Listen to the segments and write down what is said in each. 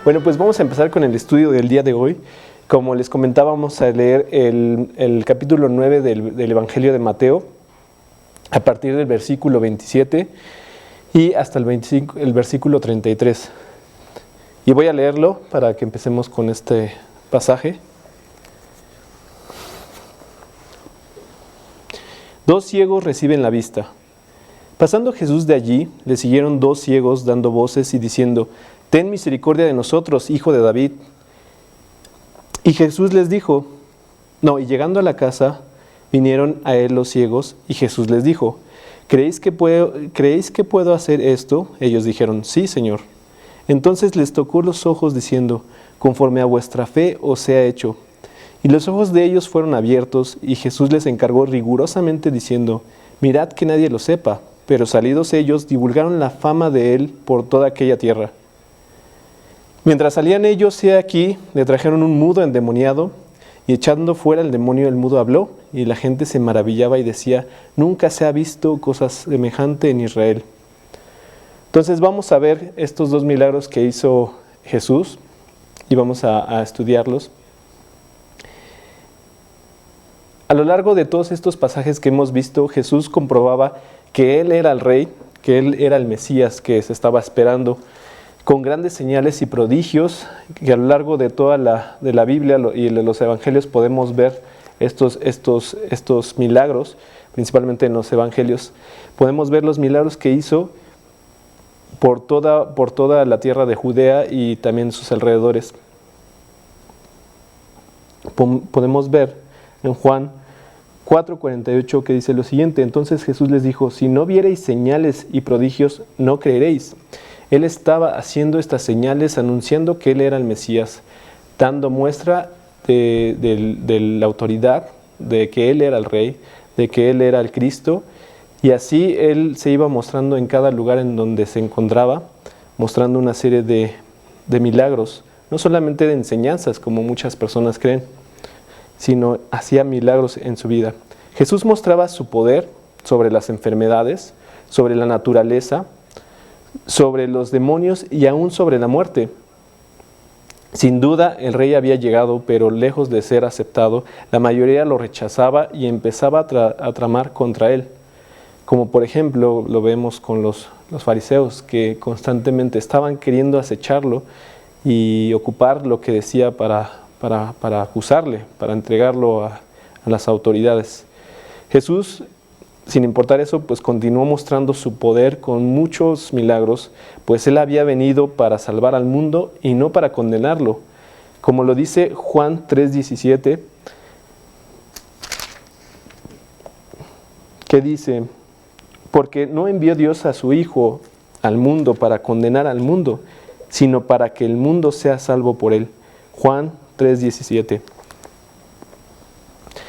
Bueno, pues vamos a empezar con el estudio del día de hoy. Como les comentaba, vamos a leer el capítulo 9 del Evangelio de Mateo, a partir del versículo 27 y hasta el versículo 33. Y voy a leerlo para que empecemos con este pasaje. 2 ciegos reciben la vista. Pasando Jesús de allí, le siguieron 2 ciegos dando voces y diciendo: «Ten misericordia de nosotros, hijo de David». Y Jesús les dijo, y llegando a la casa, vinieron a él los ciegos, y Jesús les dijo: ¿Creéis que puedo hacer esto? Ellos dijeron: «Sí, Señor». Entonces les tocó los ojos, diciendo: «Conforme a vuestra fe os sea hecho». Y los ojos de ellos fueron abiertos, y Jesús les encargó rigurosamente, diciendo: «Mirad que nadie lo sepa». Pero salidos ellos, divulgaron la fama de él por toda aquella tierra. Mientras salían ellos, he aquí, le trajeron un mudo endemoniado, y echando fuera el demonio, el mudo habló, y la gente se maravillaba y decía: «Nunca se ha visto cosa semejante en Israel». Entonces vamos a ver estos 2 milagros que hizo Jesús, y vamos a estudiarlos. A lo largo de todos estos pasajes que hemos visto, Jesús comprobaba que Él era el Rey, que Él era el Mesías que se estaba esperando, con grandes señales y prodigios, que a lo largo de toda la Biblia y de los Evangelios podemos ver estos milagros, principalmente en los Evangelios. Podemos ver los milagros que hizo por toda la tierra de Judea y también sus alrededores. Podemos ver en Juan 4:48 que dice lo siguiente: «Entonces Jesús les dijo: si no viereis señales y prodigios, no creeréis». Él estaba haciendo estas señales, anunciando que Él era el Mesías, dando muestra de la autoridad, de que Él era el Rey, de que Él era el Cristo, y así Él se iba mostrando en cada lugar en donde se encontraba, mostrando una serie de milagros, no solamente de enseñanzas como muchas personas creen, sino hacía milagros en su vida. Jesús mostraba su poder sobre las enfermedades, sobre la naturaleza, sobre los demonios y aún sobre la muerte. Sin duda el rey había llegado, pero lejos de ser aceptado, la mayoría lo rechazaba y empezaba a tramar contra él. Como por ejemplo lo vemos con los fariseos, que constantemente estaban queriendo acecharlo y ocupar lo que decía para acusarle, para entregarlo a las autoridades. Jesús, sin importar eso, pues continuó mostrando su poder con muchos milagros, pues Él había venido para salvar al mundo y no para condenarlo. Como lo dice Juan 3:17, que dice: «Porque no envió Dios a su Hijo al mundo para condenar al mundo, sino para que el mundo sea salvo por Él». Juan 3:17.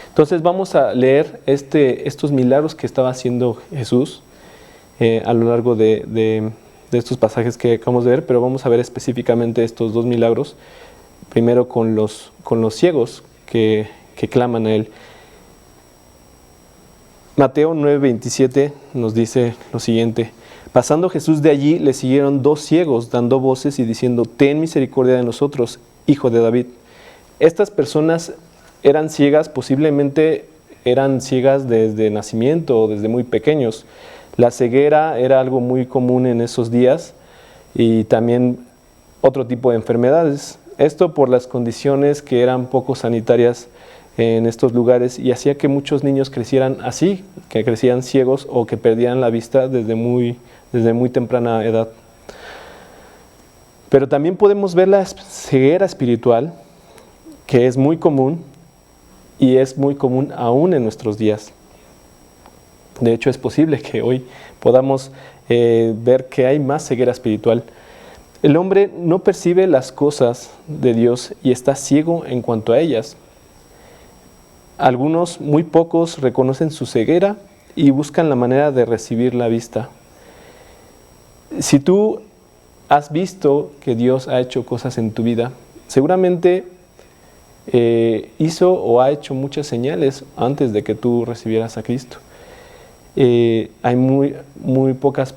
Entonces vamos a leer estos milagros que estaba haciendo Jesús a lo largo de estos pasajes que acabamos de ver, pero vamos a ver específicamente estos 2 milagros, primero con los ciegos que claman a Él. Mateo 9:27 nos dice lo siguiente: «Pasando Jesús de allí, le siguieron 2 ciegos dando voces y diciendo: Ten misericordia de nosotros, hijo de David». Estas personas eran ciegas, posiblemente eran ciegas desde nacimiento o desde muy pequeños. La ceguera era algo muy común en esos días y también otro tipo de enfermedades. Esto por las condiciones que eran poco sanitarias en estos lugares y hacía que muchos niños crecieran así, que crecían ciegos o que perdían la vista desde muy temprana edad. Pero también podemos ver la ceguera espiritual, que es muy común y es muy común aún en nuestros días. De hecho, es posible que hoy podamos ver que hay más ceguera espiritual. El hombre no percibe las cosas de Dios y está ciego en cuanto a ellas. Algunos, muy pocos, reconocen su ceguera y buscan la manera de recibir la vista. Si tú has visto que Dios ha hecho cosas en tu vida, seguramente hizo o ha hecho muchas señales antes de que tú recibieras a Cristo. Hay muy pocas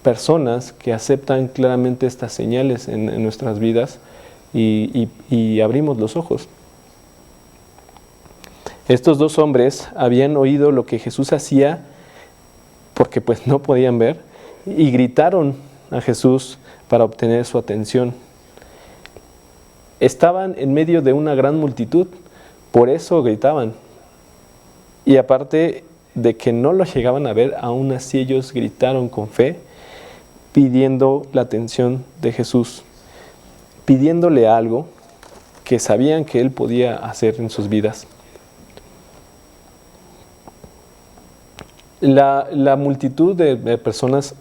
personas que aceptan claramente estas señales en nuestras vidas y abrimos los ojos. Estos dos hombres habían oído lo que Jesús hacía porque pues no podían ver y gritaron a Jesús para obtener su atención. Estaban en medio de una gran multitud, por eso gritaban. Y aparte de que no lo llegaban a ver, aún así ellos gritaron con fe, pidiendo la atención de Jesús, pidiéndole algo que sabían que Él podía hacer en sus vidas. La multitud de personas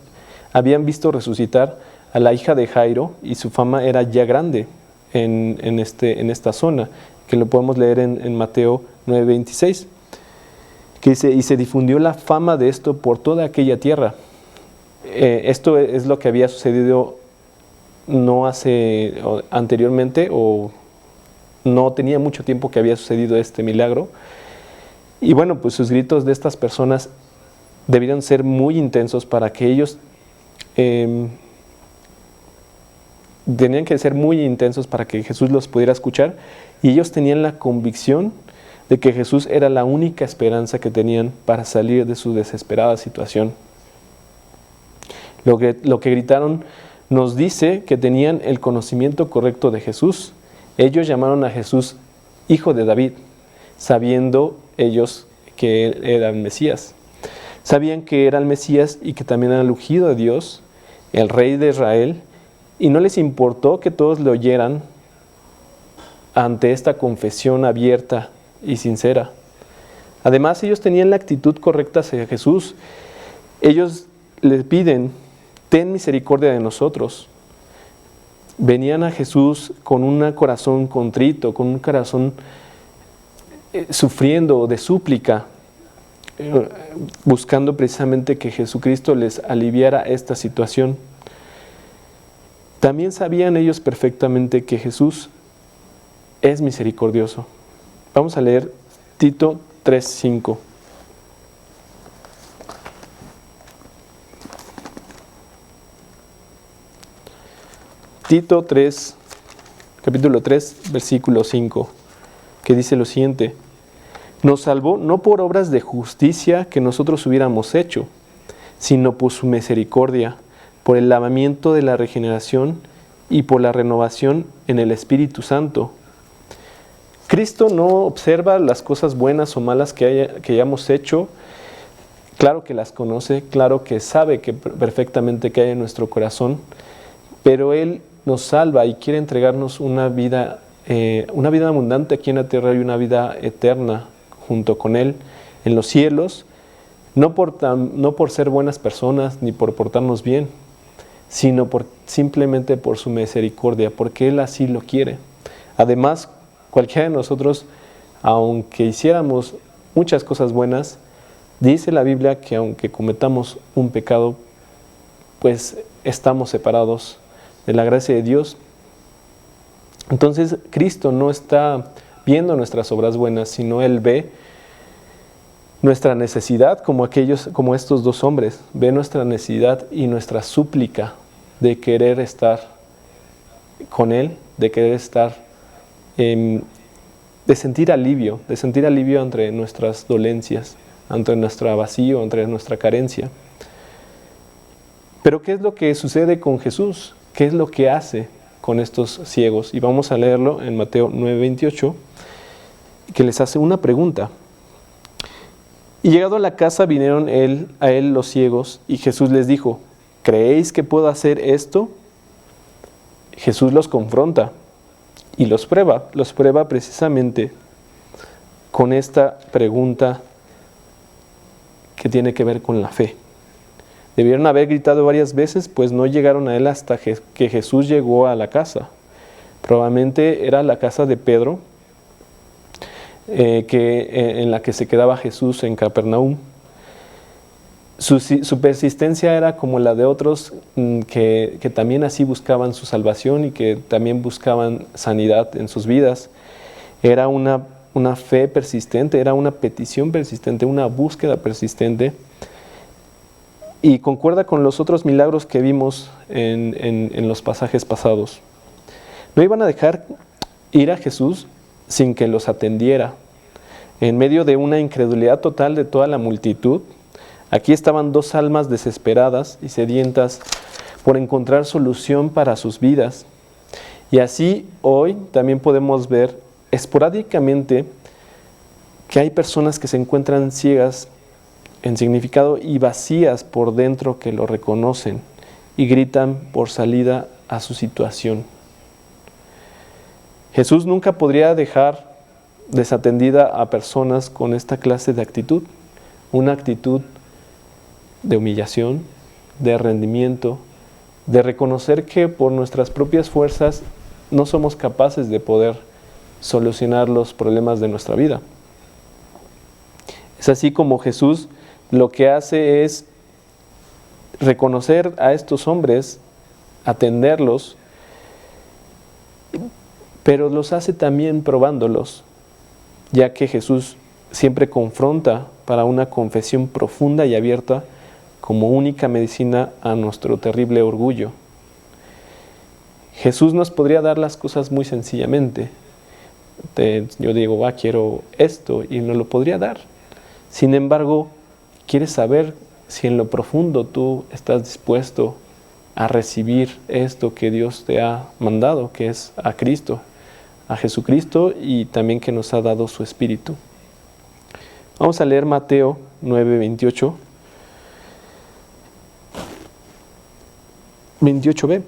habían visto resucitar a la hija de Jairo y su fama era ya grande en esta zona, que lo podemos leer en Mateo 9:26, que dice, y se difundió la fama de esto por toda aquella tierra. Esto es lo que había sucedido anteriormente, o no tenía mucho tiempo que había sucedido este milagro. Y bueno, pues sus gritos de estas personas debieron ser muy intensos para que ellos tenían que ser muy intensos para que Jesús los pudiera escuchar, y ellos tenían la convicción de que Jesús era la única esperanza que tenían para salir de su desesperada situación. Lo que gritaron nos dice que tenían el conocimiento correcto de Jesús. Ellos llamaron a Jesús Hijo de David, sabiendo ellos que Él era el Mesías. Sabían que era el Mesías y que también era el ungido de Dios, el Rey de Israel, y no les importó que todos le oyeran ante esta confesión abierta y sincera. Además, ellos tenían la actitud correcta hacia Jesús. Ellos le piden, ten misericordia de nosotros. Venían a Jesús con un corazón contrito, con un corazón sufriendo de súplica, buscando precisamente que Jesucristo les aliviara esta situación. También sabían ellos perfectamente que Jesús es misericordioso. Vamos a leer Tito 3:5. Tito 3, capítulo 3, versículo 5, que dice lo siguiente: nos salvó no por obras de justicia que nosotros hubiéramos hecho, sino por su misericordia, por el lavamiento de la regeneración y por la renovación en el Espíritu Santo. Cristo no observa las cosas buenas o malas que hayamos hecho. Claro que las conoce, claro que sabe perfectamente que hay en nuestro corazón, pero Él nos salva y quiere entregarnos una vida abundante aquí en la tierra y una vida eterna junto con Él en los cielos, no por ser buenas personas ni por portarnos bien, sino simplemente por su misericordia, porque Él así lo quiere. Además, cualquiera de nosotros, aunque hiciéramos muchas cosas buenas, dice la Biblia que aunque cometamos un pecado, pues estamos separados de la gracia de Dios. Entonces, Cristo no está viendo nuestras obras buenas, sino Él ve nuestra necesidad, como estos dos hombres, ve nuestra necesidad y nuestra súplica de querer estar con Él, de querer estar, de sentir alivio ante nuestras dolencias, ante nuestro vacío, ante nuestra carencia. Pero ¿qué es lo que sucede con Jesús? ¿Qué es lo que hace con estos ciegos? Y vamos a leerlo en Mateo 9:28, que les hace una pregunta. Y llegado a la casa vinieron a él los ciegos, y Jesús les dijo: ¿creéis que puedo hacer esto? Jesús los confronta y los prueba precisamente con esta pregunta que tiene que ver con la fe. Debieron haber gritado varias veces, pues no llegaron a Él hasta que Jesús llegó a la casa. Probablemente era la casa de Pedro, en la que se quedaba Jesús en Capernaum. Su persistencia era como la de otros que también así buscaban su salvación y que también buscaban sanidad en sus vidas. Era una fe persistente, era una petición persistente, una búsqueda persistente. y concuerda con los otros milagros que vimos en los pasajes pasados. No iban a dejar ir a Jesús sin que los atendiera. En medio de una incredulidad total de toda la multitud, aquí estaban dos almas desesperadas y sedientas por encontrar solución para sus vidas. Y así hoy también podemos ver esporádicamente que hay personas que se encuentran ciegas en significado y vacías por dentro, que lo reconocen y gritan por salida a su situación. Jesús nunca podría dejar desatendida a personas con esta clase de actitud, una actitud de humillación, de rendimiento, de reconocer que por nuestras propias fuerzas no somos capaces de poder solucionar los problemas de nuestra vida. Es así como Jesús lo que hace es reconocer a estos hombres, atenderlos, pero los hace también probándolos, ya que Jesús siempre confronta para una confesión profunda y abierta como única medicina a nuestro terrible orgullo. Jesús nos podría dar las cosas muy sencillamente. Yo digo, quiero esto, y nos lo podría dar. Sin embargo, quieres saber si en lo profundo tú estás dispuesto a recibir esto que Dios te ha mandado, que es a Cristo, a Jesucristo, y también que nos ha dado su Espíritu. Vamos a leer Mateo 9:28. 28b.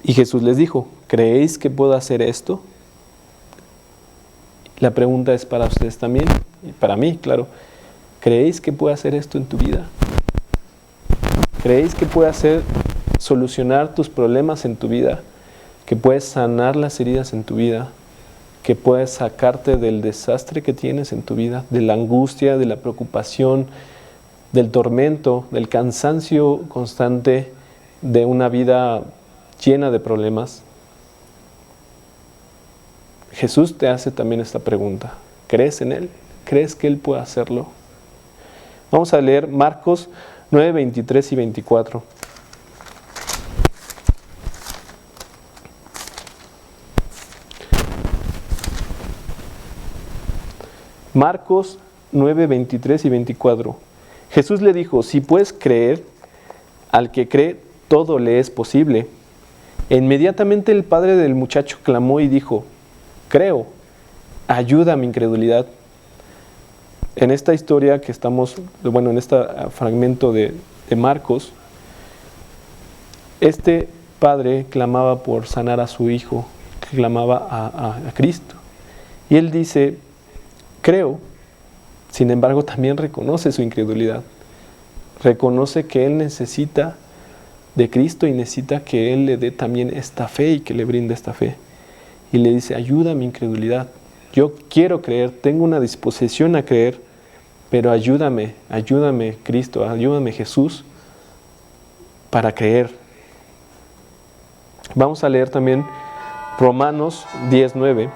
Y Jesús les dijo: ¿creéis que puedo hacer esto? La pregunta es para ustedes también, y para mí, claro. ¿Creéis que puedo hacer esto en tu vida? ¿Creéis que puedo solucionar tus problemas en tu vida? ¿Que puedes sanar las heridas en tu vida? ¿Que puedes sacarte del desastre que tienes en tu vida? De la angustia, de la preocupación, del tormento, del cansancio constante de una vida llena de problemas. Jesús te hace también esta pregunta. ¿Crees en Él? ¿Crees que Él puede hacerlo? Vamos a leer Marcos 9, 23 y 24. Marcos 9, 23 y 24. Jesús le dijo: si puedes creer, al que cree, todo le es posible. E inmediatamente el padre del muchacho clamó y dijo: creo, ayuda a mi incredulidad. En esta historia que estamos, en este fragmento de Marcos, este padre clamaba por sanar a su hijo, clamaba a Cristo. Y él dice: creo. Sin embargo, también reconoce su incredulidad. Reconoce que él necesita de Cristo y necesita que Él le dé también esta fe y que le brinde esta fe. Y le dice: ayuda a mi incredulidad. Yo quiero creer, tengo una disposición a creer, pero ayúdame Cristo, ayúdame Jesús para creer. Vamos a leer también Romanos 10:9.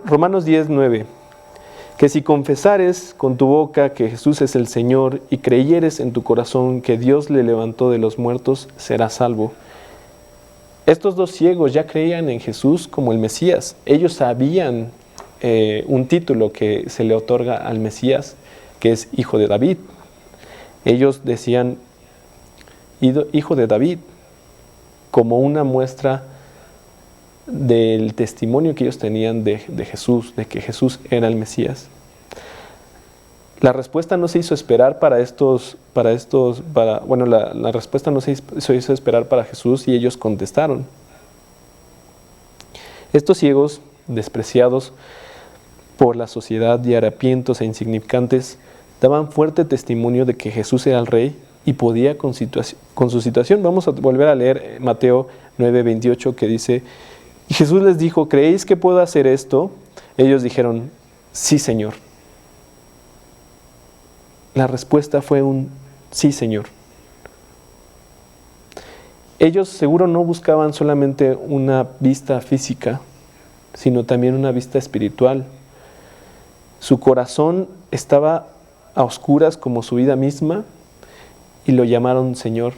Romanos 10:9. Que si confesares con tu boca que Jesús es el Señor y creyeres en tu corazón que Dios le levantó de los muertos, serás salvo. Estos dos ciegos ya creían en Jesús como el Mesías. Ellos sabían un título que se le otorga al Mesías, que es Hijo de David. Ellos decían Hijo de David, como una muestra del testimonio que ellos tenían de Jesús, de que Jesús era el Mesías. La respuesta no se hizo esperar la respuesta no se hizo esperar para Jesús, y ellos contestaron. Estos ciegos, despreciados por la sociedad y harapientos e insignificantes, daban fuerte testimonio de que Jesús era el Rey y podía con su situación. Vamos a volver a leer Mateo 9:28, que dice: y Jesús les dijo: ¿creéis que puedo hacer esto? Ellos dijeron: sí, Señor. La respuesta fue un sí, Señor. ellos seguro no buscaban solamente una vista física, sino también una vista espiritual. Su corazón estaba a oscuras como su vida misma y lo llamaron Señor.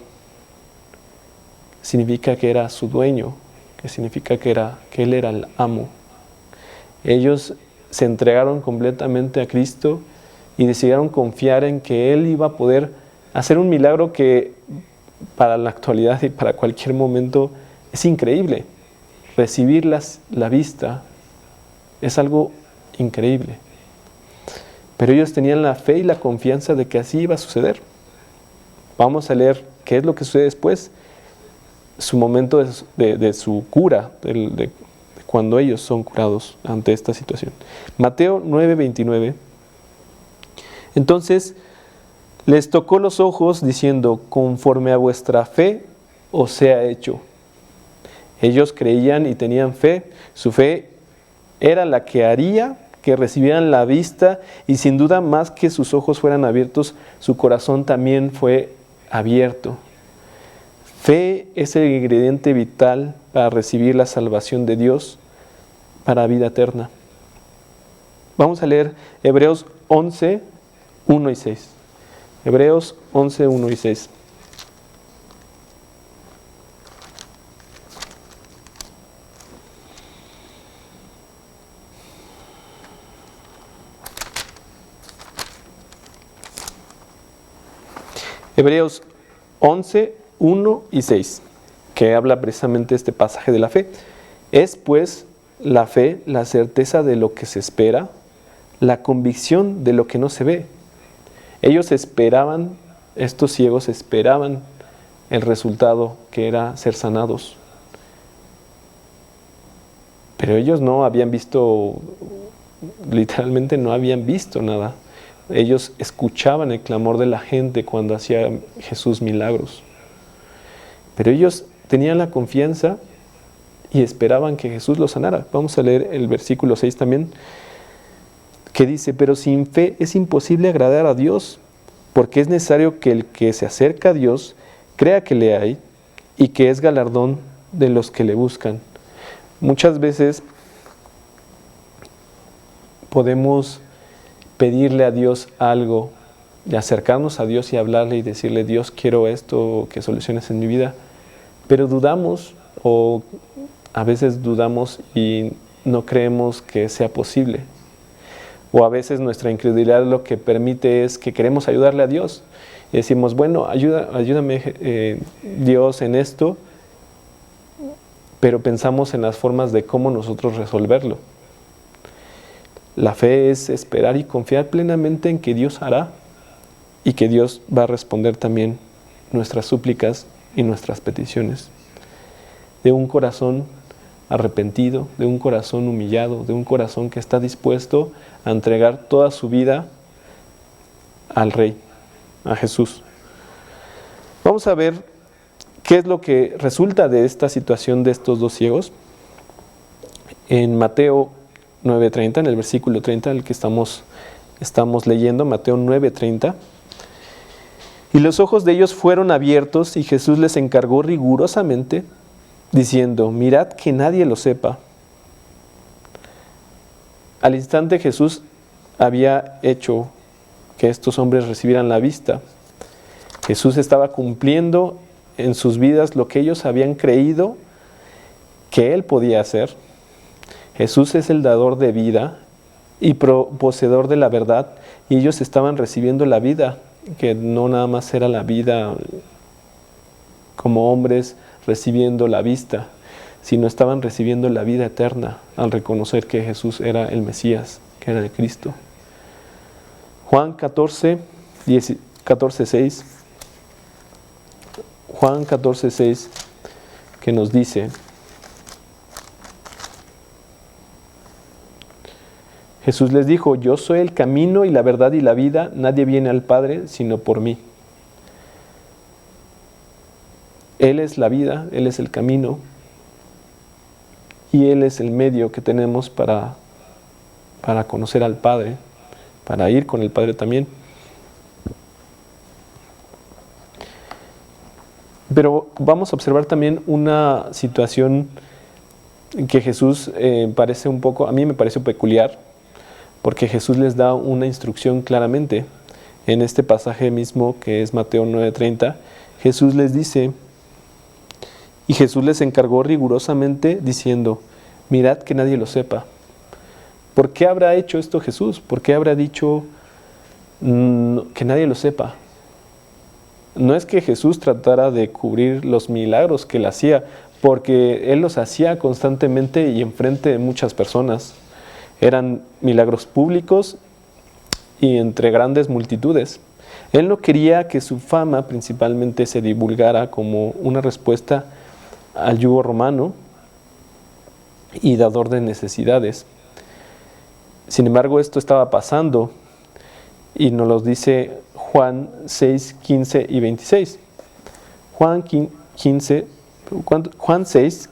Significa que era su dueño, que significa que Él era el amo. Ellos se entregaron completamente a Cristo y decidieron confiar en que Él iba a poder hacer un milagro que para la actualidad y para cualquier momento es increíble. Recibir la vista es algo increíble. Pero ellos tenían la fe y la confianza de que así iba a suceder. Vamos a leer qué es lo que sucede después. Su momento de su cura, de cuando ellos son curados ante esta situación. Mateo 9:29. Entonces les tocó los ojos diciendo, conforme a vuestra fe os sea hecho. Ellos creían y tenían fe. Su fe era la que haría que recibieran la vista, y sin duda más que sus ojos fueran abiertos, su corazón también fue abierto. Fe es el ingrediente vital para recibir la salvación de Dios para vida eterna. Vamos a leer Hebreos 11, 1 y 6. Hebreos 11, 1 y 6. Hebreos 11, 1 y 6, que habla precisamente este pasaje de la fe. Es pues la fe la certeza de lo que se espera, la convicción de lo que no se ve. Ellos esperaban, estos ciegos esperaban el resultado, que era ser sanados. Pero ellos no habían visto, literalmente no habían visto nada. Ellos escuchaban el clamor de la gente cuando hacía Jesús milagros. Pero ellos tenían la confianza y esperaban que Jesús los sanara. Vamos a leer el versículo 6 también, que dice, pero sin fe es imposible agradar a Dios, porque es necesario que el que se acerca a Dios crea que le hay y que es galardón de los que le buscan. Muchas veces podemos pedirle a Dios algo, y acercarnos a Dios y hablarle y decirle, Dios, quiero esto, que soluciones en mi vida, pero dudamos, o a veces dudamos y no creemos que sea posible. O a veces nuestra incredulidad lo que permite es que queremos ayudarle a Dios. Y decimos, bueno, ayúdame Dios en esto, pero pensamos en las formas de cómo nosotros resolverlo. La fe es esperar y confiar plenamente en que Dios hará y que Dios va a responder también nuestras súplicas y nuestras peticiones. De un corazón arrepentido, de un corazón humillado, de un corazón que está dispuesto a entregar toda su vida al Rey, a Jesús. Vamos a ver qué es lo que resulta de esta situación de estos dos ciegos. En Mateo 9:30, en el versículo 30, el que estamos leyendo, Mateo 9:30. Y los ojos de ellos fueron abiertos y Jesús les encargó rigurosamente, diciendo, mirad que nadie lo sepa. Al instante Jesús había hecho que estos hombres recibieran la vista. Jesús estaba cumpliendo en sus vidas lo que ellos habían creído que Él podía hacer. Jesús es el dador de vida y poseedor de la verdad, y ellos estaban recibiendo la vida, que no nada más era la vida como hombres recibiendo la vista, sino estaban recibiendo la vida eterna al reconocer que Jesús era el Mesías, que era el Cristo. Juan 14:6, Juan 14:6, que nos dice, Jesús les dijo, yo soy el camino y la verdad y la vida, nadie viene al Padre sino por mí. Él es la vida, Él es el camino y Él es el medio que tenemos para conocer al Padre, para ir con el Padre también. Pero vamos a observar también una situación que Jesús parece un poco, a mí me parece peculiar, porque Jesús les da una instrucción claramente. En este pasaje mismo, que es Mateo 9:30, Jesús les dice, y Jesús les encargó rigurosamente diciendo, mirad que nadie lo sepa. ¿Por qué habrá hecho esto Jesús? ¿Por qué habrá dicho que nadie lo sepa? No es que Jesús tratara de cubrir los milagros que él hacía, porque él los hacía constantemente y enfrente de muchas personas. Eran milagros públicos y entre grandes multitudes. Él no quería que su fama principalmente se divulgara como una respuesta al yugo romano y dador de necesidades. Sin embargo, esto estaba pasando y nos lo dice Juan 6, 15 y 26. Juan 6, 15. Juan 6,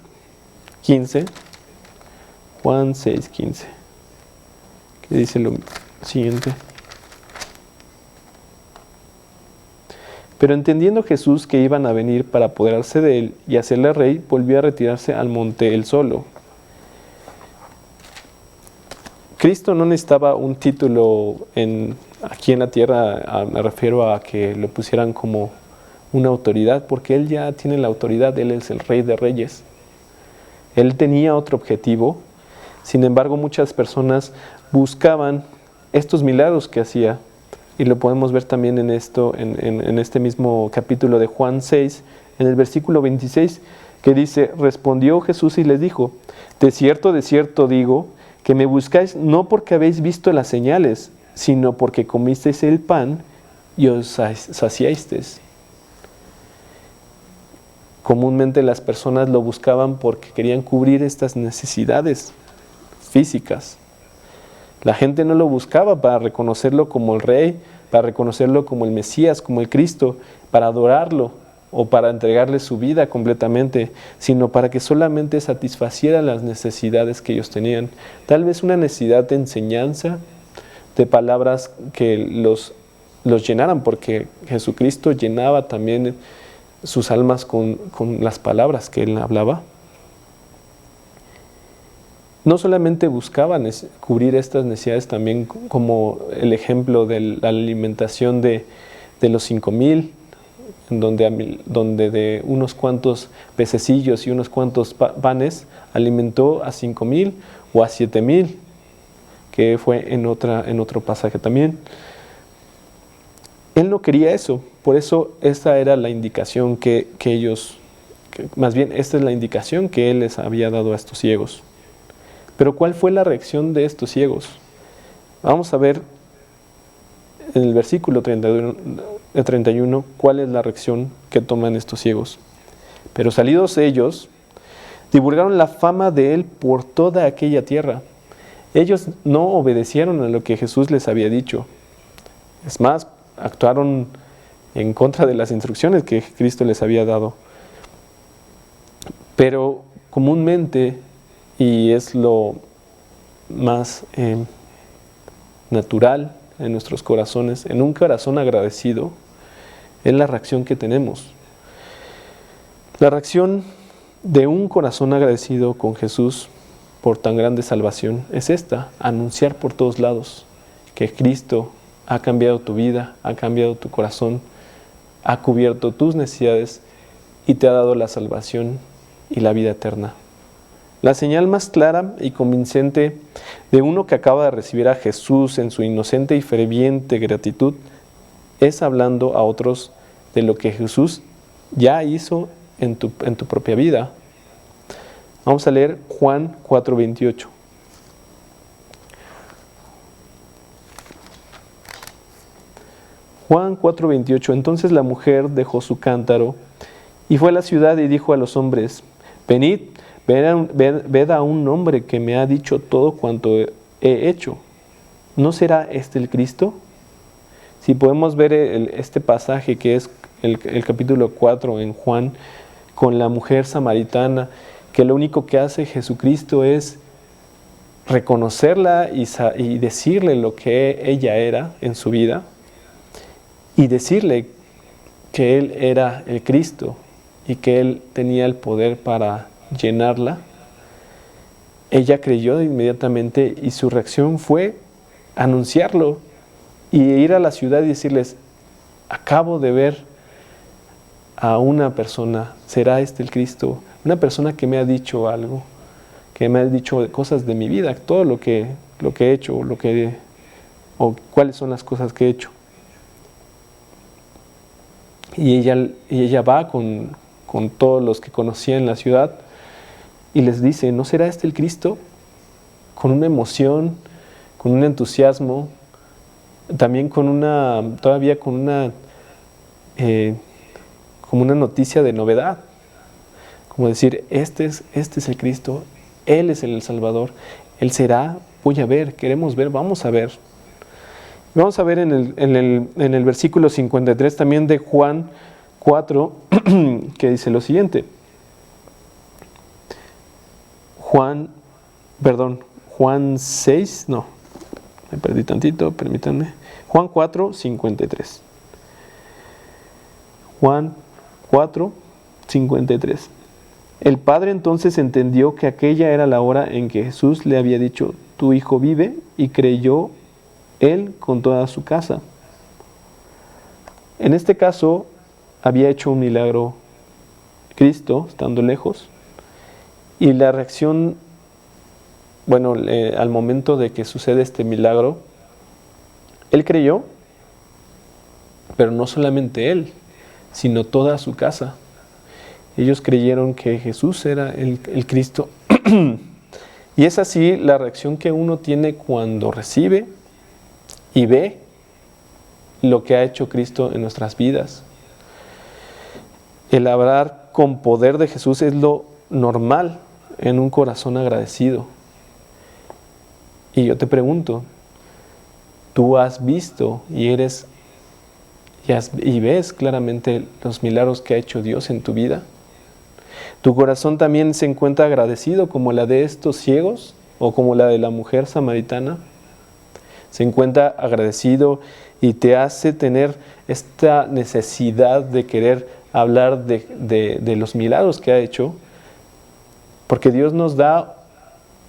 15. Que dice lo siguiente. Pero entendiendo Jesús que iban a venir para apoderarse de él y hacerle rey, volvió a retirarse al monte él solo. Cristo no necesitaba un título aquí en la tierra, me refiero a que lo pusieran como una autoridad, porque Él ya tiene la autoridad, Él es el Rey de Reyes. Él tenía otro objetivo, sin embargo muchas personas buscaban estos milagros que hacía, y lo podemos ver también en este mismo capítulo de Juan 6, en el versículo 26, que dice, respondió Jesús y les dijo, de cierto digo, que me buscáis no porque habéis visto las señales, sino porque comisteis el pan y os saciasteis. Comúnmente las personas lo buscaban porque querían cubrir estas necesidades físicas. La gente no lo buscaba para reconocerlo como el Rey, para reconocerlo como el Mesías, como el Cristo, para adorarlo o para entregarle su vida completamente, sino para que solamente satisfaciera las necesidades que ellos tenían. Tal vez una necesidad de enseñanza, de palabras que los llenaran, porque Jesucristo llenaba también sus almas con las palabras que Él hablaba. No solamente buscaban cubrir estas necesidades, también como el ejemplo de la alimentación de los 5,000, donde de unos cuantos pececillos y unos cuantos panes alimentó a 5,000 o a 7,000, que fue en otro pasaje también. Él no quería eso, por eso esta era la indicación más bien esta es la indicación que Él les había dado a estos ciegos. Pero ¿cuál fue la reacción de estos ciegos? Vamos a ver en el versículo 31 cuál es la reacción que toman estos ciegos. Pero salidos ellos, divulgaron la fama de Él por toda aquella tierra. Ellos no obedecieron a lo que Jesús les había dicho. Es más, actuaron en contra de las instrucciones que Cristo les había dado. Pero comúnmente, y es lo más natural en nuestros corazones, en un corazón agradecido, es la reacción que tenemos. La reacción de un corazón agradecido con Jesús por tan grande salvación es esta: anunciar por todos lados que Cristo ha cambiado tu vida, ha cambiado tu corazón, ha cubierto tus necesidades y te ha dado la salvación y la vida eterna. La señal más clara y convincente de uno que acaba de recibir a Jesús en su inocente y ferviente gratitud es hablando a otros de lo que Jesús ya hizo en tu propia vida. Vamos a leer Juan 4:28. Juan 4:28. Entonces la mujer dejó su cántaro y fue a la ciudad y dijo a los hombres: venid, ved a un hombre que me ha dicho todo cuanto he hecho. ¿No será este el Cristo? Si podemos ver este pasaje que es el capítulo 4 en Juan, con la mujer samaritana, que lo único que hace Jesucristo es reconocerla y decirle lo que ella era en su vida, y decirle que Él era el Cristo y que Él tenía el poder para llenarla, ella creyó inmediatamente y su reacción fue anunciarlo y ir a la ciudad y decirles: acabo de ver a una persona, ¿será este el Cristo? Una persona que me ha dicho algo, que me ha dicho cosas de mi vida, todo lo que he hecho, o cuáles son las cosas que he hecho. Y ella va con todos los que conocía en la ciudad y les dice: ¿no será este el Cristo? Con una emoción, con un entusiasmo, también como una noticia de novedad, como decir: este es el Cristo, Él es el Salvador, Él será, voy a ver, queremos ver, vamos a ver. Vamos a ver en el versículo 53 también de Juan 4, que dice lo siguiente. Juan 6, no, me perdí tantito, permítanme. Juan 4, 53. Juan 4, 53. El padre entonces entendió que aquella era la hora en que Jesús le había dicho: tu hijo vive, y creyó él con toda su casa. En este caso, había hecho un milagro Cristo, estando lejos, y la reacción, al momento de que sucede este milagro, él creyó, pero no solamente él, sino toda su casa. Ellos creyeron que Jesús era el Cristo. Y es así la reacción que uno tiene cuando recibe y ve lo que ha hecho Cristo en nuestras vidas. El hablar con poder de Jesús es lo normal en un corazón agradecido. Y yo te pregunto, ¿tú has visto y ves claramente los milagros que ha hecho Dios en tu vida? ¿Tu corazón también se encuentra agradecido como la de estos ciegos o como la de la mujer samaritana? ¿Se encuentra agradecido y te hace tener esta necesidad de querer hablar de los milagros que ha hecho? Porque Dios nos da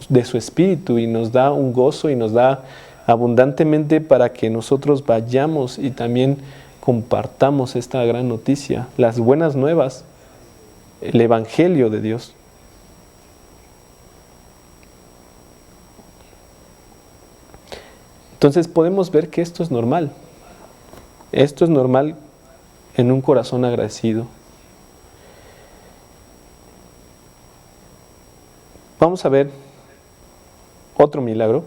de su Espíritu y nos da un gozo y nos da abundantemente para que nosotros vayamos y también compartamos esta gran noticia, las buenas nuevas, el Evangelio de Dios. Entonces podemos ver que esto es normal. Esto es normal en un corazón agradecido. Vamos a ver otro milagro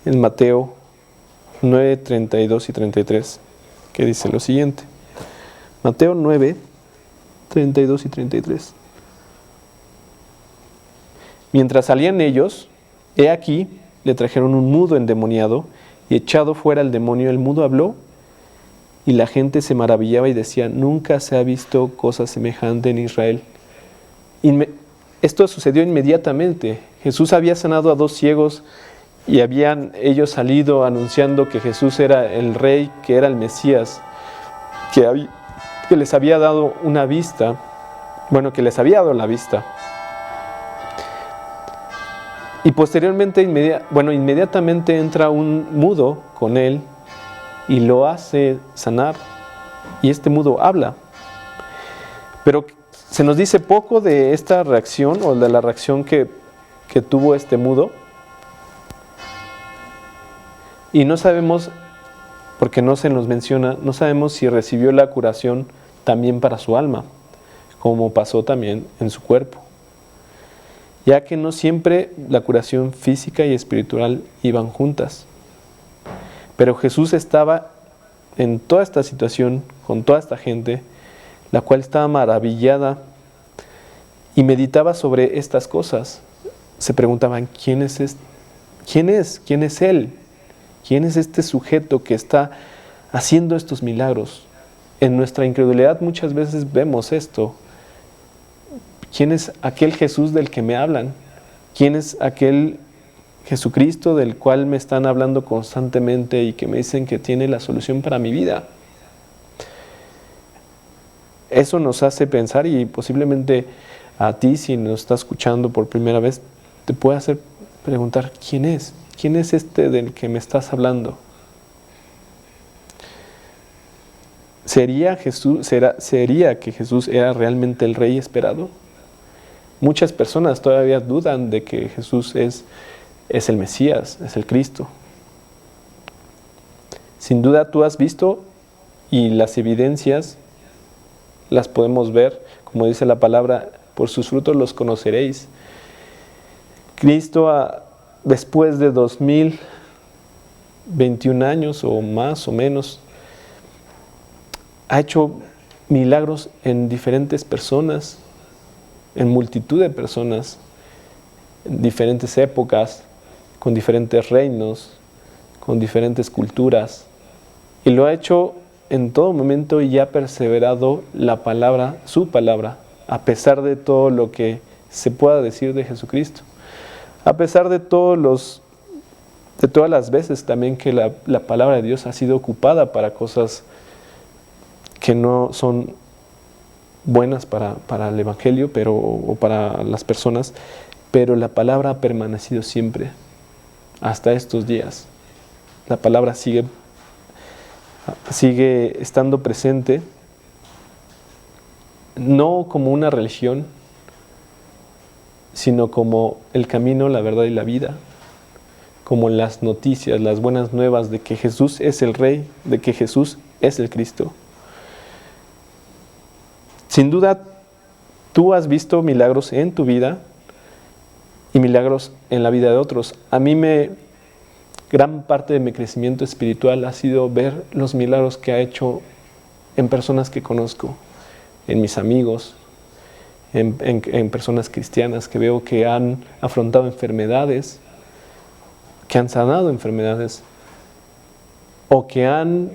en Mateo 9, 32 y 33, que dice lo siguiente. Mateo 9, 32 y 33. Mientras salían ellos, he aquí, le trajeron un mudo endemoniado, y echado fuera el demonio, el mudo habló, y la gente se maravillaba y decía: nunca se ha visto cosa semejante en Israel. Esto sucedió inmediatamente. Jesús había sanado a 2 ciegos y habían ellos salido anunciando que Jesús era el Rey, que era el Mesías, que les había dado una vista, que les había dado la vista. Y posteriormente, inmediatamente entra un mudo con él y lo hace sanar. Y este mudo habla. Pero se nos dice poco de esta reacción o de la reacción que tuvo este mudo. Y no sabemos, porque no se nos menciona, no sabemos si recibió la curación también para su alma, como pasó también en su cuerpo. Ya que no siempre la curación física y espiritual iban juntas. Pero Jesús estaba en toda esta situación, con toda esta gente, la cual estaba maravillada y meditaba sobre estas cosas. Se preguntaban: ¿quién es este? ¿Quién es? ¿Quién es Él? ¿Quién es este sujeto que está haciendo estos milagros? En nuestra incredulidad muchas veces vemos esto. ¿Quién es aquel Jesús del que me hablan? ¿Quién es aquel Jesucristo del cual me están hablando constantemente y que me dicen que tiene la solución para mi vida? eso nos hace pensar, y posiblemente a ti, si nos estás escuchando por primera vez, te puede hacer preguntar, ¿quién es? ¿Quién es este del que me estás hablando? ¿Sería que Jesús era realmente el Rey esperado? Muchas personas todavía dudan de que Jesús es el Mesías, es el Cristo. Sin duda tú has visto, y las evidencias las podemos ver, como dice la palabra, por sus frutos los conoceréis. Cristo, después de 2021 años o más o menos, ha hecho milagros en diferentes personas, en multitud de personas, en diferentes épocas, con diferentes reinos, con diferentes culturas. Y lo ha hecho en todo momento y ha perseverado la palabra, su palabra, a pesar de todo lo que se pueda decir de Jesucristo. A pesar de todas las veces también que la palabra de Dios ha sido ocupada para cosas que no son buenas para el Evangelio o para las personas, pero la palabra ha permanecido siempre, hasta estos días. La palabra sigue estando presente, no como una religión, sino como el camino, la verdad y la vida, como las noticias, las buenas nuevas de que Jesús es el Rey, de que Jesús es el Cristo. Sin duda, tú has visto milagros en tu vida y milagros en la vida de otros. Gran parte de mi crecimiento espiritual ha sido ver los milagros que ha hecho en personas que conozco, en mis amigos, en personas cristianas que veo que han afrontado enfermedades, que han sanado enfermedades, o que han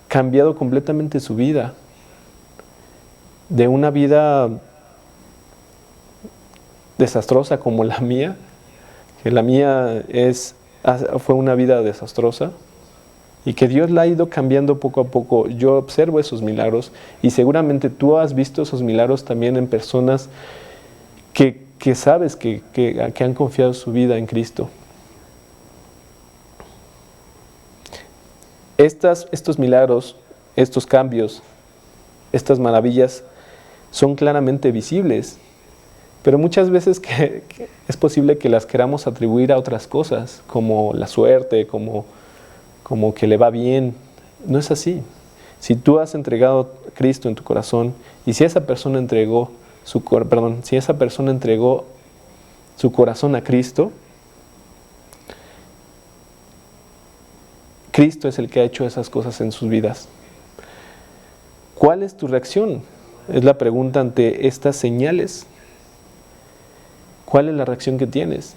cambiado completamente su vida, de una vida desastrosa como la mía, que la mía fue una vida desastrosa, y que Dios la ha ido cambiando poco a poco. Yo observo esos milagros, y seguramente tú has visto esos milagros también en personas que sabes que han confiado su vida en Cristo. Estos milagros, estos cambios, estas maravillas son claramente visibles, pero muchas veces es posible que las queramos atribuir a otras cosas, como la suerte, como que le va bien. No es así. Si tú has entregado a Cristo en tu corazón, y si esa persona entregó su corazón a Cristo, Cristo es el que ha hecho esas cosas en sus vidas. ¿Cuál es tu reacción? Es la pregunta ante estas señales. ¿Cuál es la reacción que tienes?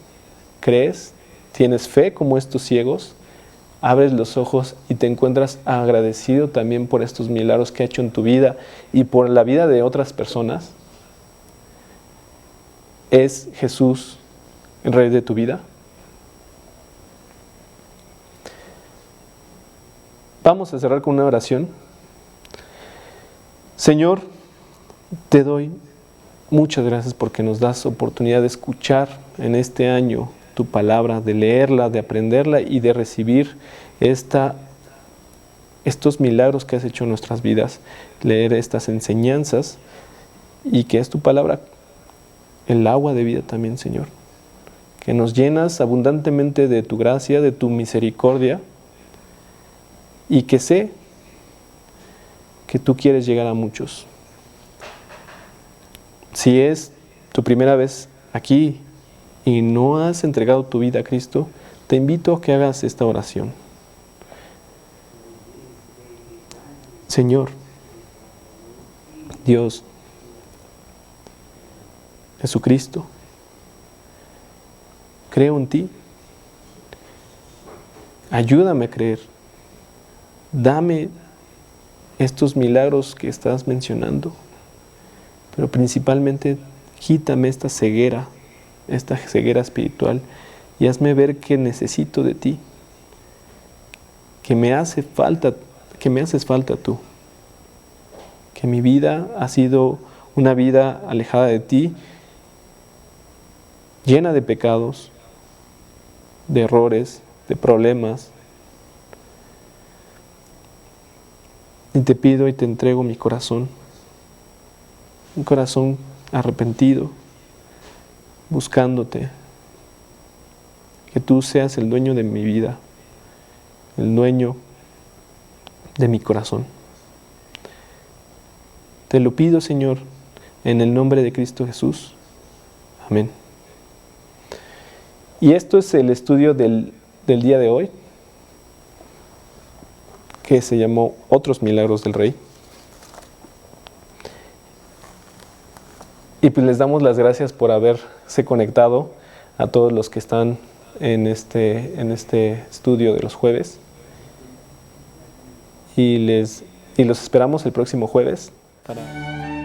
¿Crees? ¿Tienes fe como estos ciegos? ¿Abres los ojos y te encuentras agradecido también por estos milagros que ha hecho en tu vida y por la vida de otras personas? ¿Es Jesús el Rey de tu vida? Vamos a cerrar con una oración. Señor, te doy muchas gracias porque nos das oportunidad de escuchar en este año tu palabra, de leerla, de aprenderla y de recibir estos milagros que has hecho en nuestras vidas, leer estas enseñanzas, y que es tu palabra el agua de vida también, Señor, que nos llenas abundantemente de tu gracia, de tu misericordia, y que sé que tú quieres llegar a muchos. Si es tu primera vez aquí y no has entregado tu vida a Cristo, te invito a que hagas esta oración. Señor, Dios, Jesucristo, creo en ti. Ayúdame a creer. Dame estos milagros que estás mencionando, pero principalmente quítame esta ceguera espiritual, y hazme ver que necesito de ti, que me haces falta tú, que mi vida ha sido una vida alejada de ti, llena de pecados, de errores, de problemas. Y te pido y te entrego mi corazón, un corazón arrepentido, buscándote, que tú seas el dueño de mi vida, el dueño de mi corazón. Te lo pido, Señor, en el nombre de Cristo Jesús. Amén. Y esto es el estudio del día de hoy, que se llamó Otros Milagros del Rey. Y pues les damos las gracias por haberse conectado, a todos los que están en este estudio de los jueves. Y los esperamos el próximo jueves para